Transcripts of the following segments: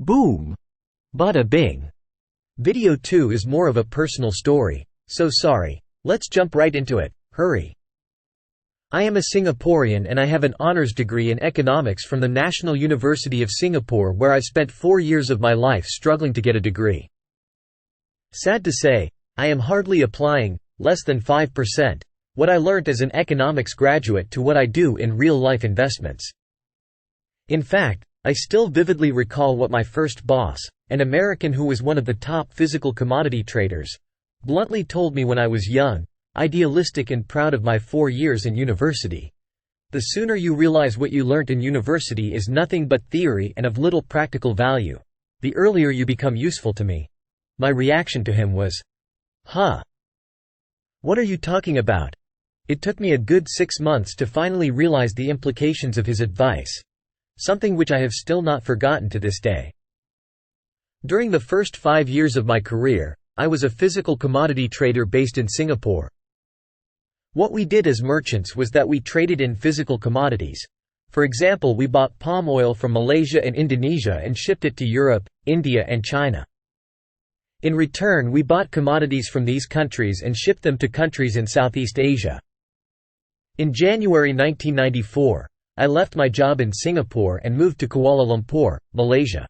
Boom! Bada bing! Video 2 is more of a personal story. So sorry. Let's jump right into it, hurry. I am a Singaporean and I have an honours degree in economics from the National University of Singapore, where I spent 4 years of my life struggling to get a degree. Sad to say, I am hardly applying, less than 5%, what I learnt as an economics graduate to what I do in real-life investments. In fact, I still vividly recall what my first boss, an American who was one of the top physical commodity traders, bluntly told me when I was young, idealistic and proud of my 4 years in university. The sooner you realize what you learnt in university is nothing but theory and of little practical value, the earlier you become useful to me. My reaction to him was, "Huh? What are you talking about?" It took me a good 6 months to finally realize the implications of his advice, something which I have still not forgotten to this day. During the first 5 years of my career, I was a physical commodity trader based in Singapore. What we did as merchants was that we traded in physical commodities. For example, we bought palm oil from Malaysia and Indonesia and shipped it to Europe, India and China. In return, we bought commodities from these countries and shipped them to countries in Southeast Asia. In January 1994, I left my job in Singapore and moved to Kuala Lumpur, Malaysia.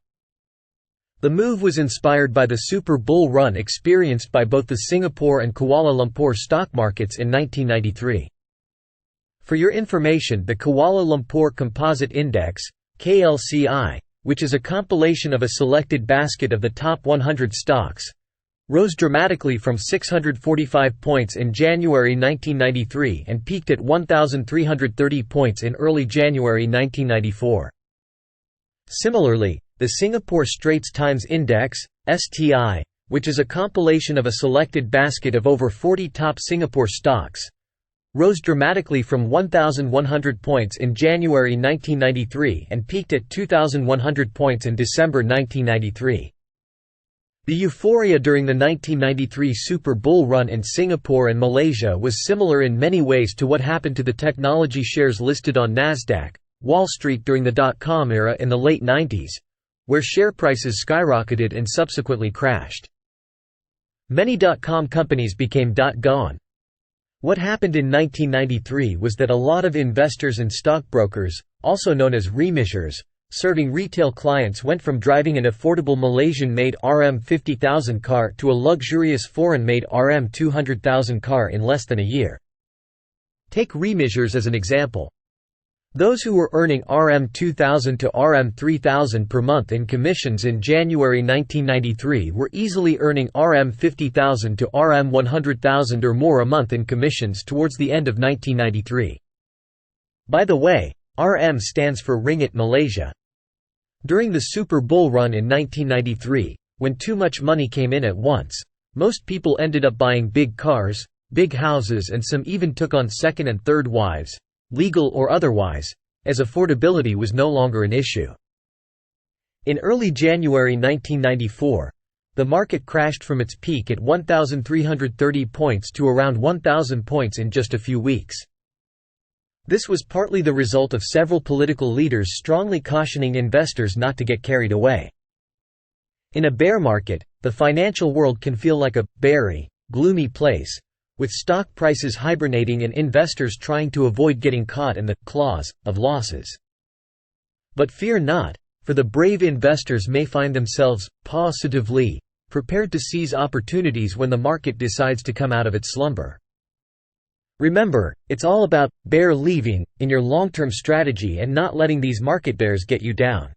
The move was inspired by the super bull run experienced by both the Singapore and Kuala Lumpur stock markets in 1993. For your information, the Kuala Lumpur Composite Index, KLCI, which is a compilation of a selected basket of the top 100 stocks, rose dramatically from 645 points in January 1993 and peaked at 1,330 points in early January 1994. Similarly, the Singapore Straits Times Index, STI, which is a compilation of a selected basket of over 40 top Singapore stocks, rose dramatically from 1,100 points in January 1993 and peaked at 2,100 points in December 1993. The euphoria during the 1993 super bull run in Singapore and Malaysia was similar in many ways to what happened to the technology shares listed on Nasdaq, Wall Street during the dot-com era in the late 90s, where share prices skyrocketed and subsequently crashed. Many dot-com companies became dot-gone. What happened in 1993 was that a lot of investors and stockbrokers, also known as remeasures, serving retail clients went from driving an affordable Malaysian-made RM50,000 car to a luxurious foreign-made RM200,000 car in less than a year. Take remeasures as an example. Those who were earning RM2,000 to RM3,000 per month in commissions in January 1993 were easily earning RM50,000 to RM100,000 or more a month in commissions towards the end of 1993. By the way, RM stands for Ringgit Malaysia. During the super bull run in 1993, when too much money came in at once, most people ended up buying big cars, big houses, and some even took on second and third wives, legal or otherwise, as affordability was no longer an issue. In early January 1994, the market crashed from its peak at 1,330 points to around 1,000 points in just a few weeks. This was partly the result of several political leaders strongly cautioning investors not to get carried away. In a bear market, the financial world can feel like a beary, gloomy place, with stock prices hibernating and investors trying to avoid getting caught in the claws of losses. But fear not, for the brave investors may find themselves positively prepared to seize opportunities when the market decides to come out of its slumber. Remember, it's all about bear leaving in your long-term strategy and not letting these market bears get you down.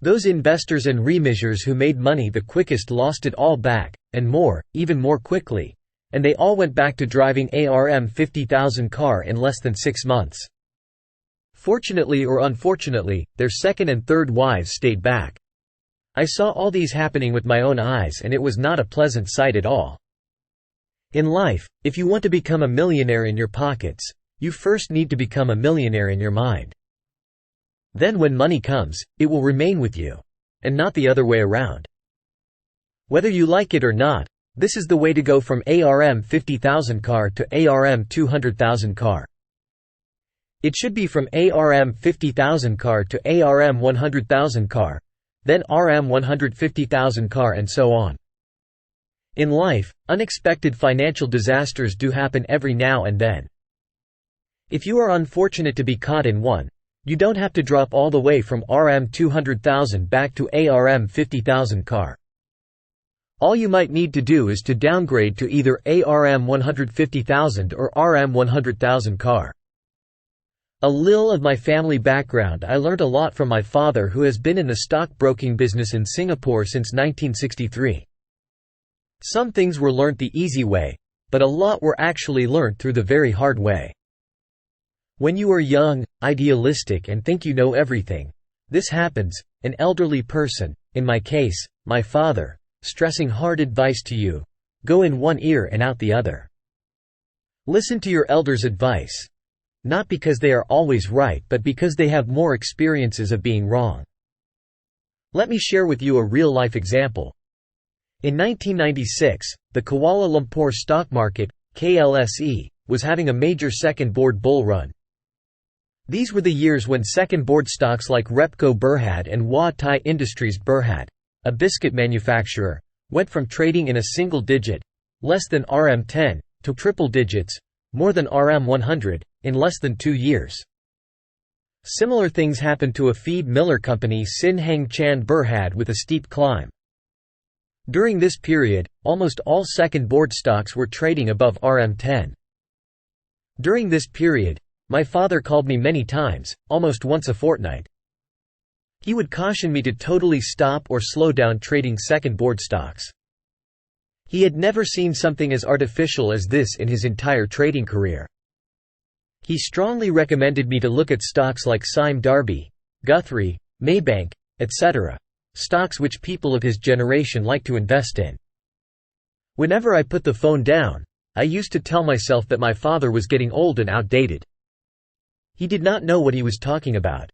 Those investors and remeasures who made money the quickest lost it all back, and more, even more quickly, and they all went back to driving a RM50,000 car in less than 6 months. Fortunately or unfortunately, their second and third wives stayed back. I saw all these happening with my own eyes, and it was not a pleasant sight at all. In life, if you want to become a millionaire in your pockets, you first need to become a millionaire in your mind. Then when money comes, it will remain with you, and not the other way around. Whether you like it or not, this is the way to go from ARM 50,000 car to ARM 200,000 car. It should be from ARM 50,000 car to ARM 100,000 car, then Rm 150,000 car, and so on. In life, unexpected financial disasters do happen every now and then. If you are unfortunate to be caught in one, you don't have to drop all the way from Rm 200,000 back to Rm 50,000 car. All you might need to do is to downgrade to either Rm 150,000 or Rm 100,000 car. A little of my family background: I learnt a lot from my father, who has been in the stockbroking business in Singapore since 1963. Some things were learnt the easy way, but a lot were actually learnt through the very hard way. When you are young, idealistic, and think you know everything, this happens. An elderly person, in my case, my father, stressing hard advice to you: go in one ear and out the other. Listen to your elders' advice. Not because they are always right, but because they have more experiences of being wrong. Let me share with you a real-life example. In 1996, the Kuala Lumpur stock market, KLSE, was having a major second-board bull run. These were the years when second-board stocks like Repco Berhad and Wah Thai Industries Berhad, a biscuit manufacturer, went from trading in a single digit, less than Rm 10, to triple digits, more than Rm 100, in less than 2 years. Similar things happened to a feed miller company, Sin Heng Chand Berhad, with a steep climb. During this period, almost all second-board stocks were trading above Rm 10. During this period, my father called me many times, almost once a fortnight. He would caution me to totally stop or slow down trading second-board stocks. He had never seen something as artificial as this in his entire trading career. He strongly recommended me to look at stocks like Sime Darby, Guthrie, Maybank, etc., stocks which people of his generation like to invest in. Whenever I put the phone down, I used to tell myself that my father was getting old and outdated. He did not know what he was talking about.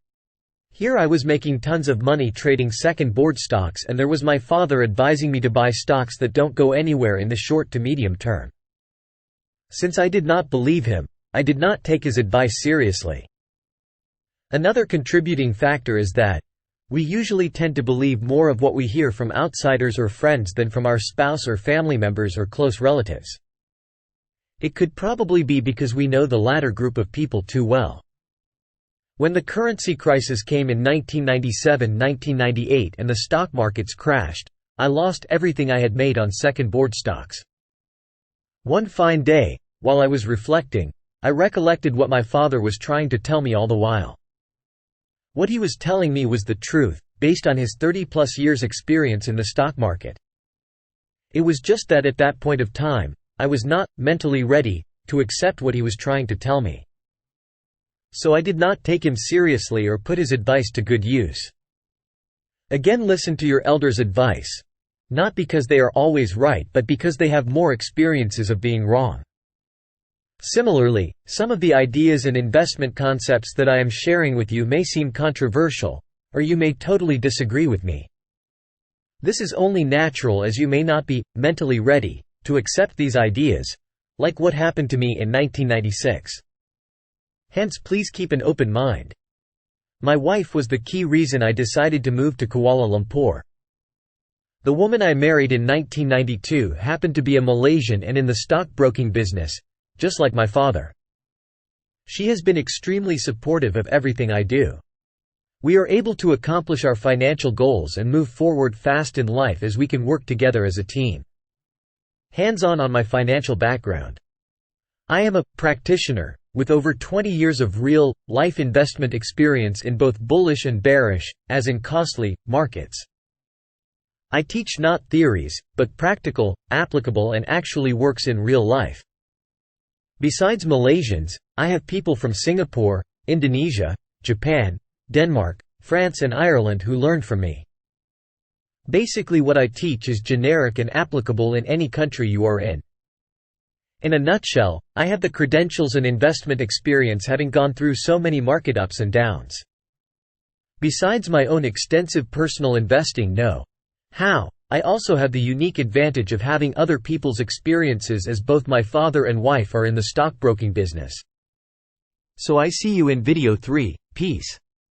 Here I was making tons of money trading second-board stocks, and there was my father advising me to buy stocks that don't go anywhere in the short to medium term. Since I did not believe him, I did not take his advice seriously. Another contributing factor is that we usually tend to believe more of what we hear from outsiders or friends than from our spouse or family members or close relatives. It could probably be because we know the latter group of people too well. When the currency crisis came in 1997–1998 and the stock markets crashed, I lost everything I had made on second-board stocks. One fine day, while I was reflecting, I recollected what my father was trying to tell me all the while. What he was telling me was the truth, based on his 30-plus years' experience in the stock market. It was just that at that point of time, I was not mentally ready to accept what he was trying to tell me. So I did not take him seriously or put his advice to good use. Again, listen to your elders' advice. Not because they are always right, but because they have more experiences of being wrong. Similarly, some of the ideas and investment concepts that I am sharing with you may seem controversial, or you may totally disagree with me. This is only natural, as you may not be mentally ready to accept these ideas, like what happened to me in 1996. Hence, please keep an open mind. My wife was the key reason I decided to move to Kuala Lumpur. The woman I married in 1992 happened to be a Malaysian and in the stockbroking business, just like my father. She has been extremely supportive of everything I do. We are able to accomplish our financial goals and move forward fast in life as we can work together as a team. Hands-on my financial background. I am a practitioner with over 20 years of real-life investment experience in both bullish and bearish, as in costly, markets. I teach not theories, but practical, applicable, and actually works in real life. Besides Malaysians, I have people from Singapore, Indonesia, Japan, Denmark, France and Ireland who learned from me. Basically what I teach is generic and applicable in any country you are in. In a nutshell, I have the credentials and investment experience, having gone through so many market ups and downs. Besides my own extensive personal investing know-how, I also have the unique advantage of having other people's experiences, as both my father and wife are in the stockbroking business. So I see you in video 3. Peace.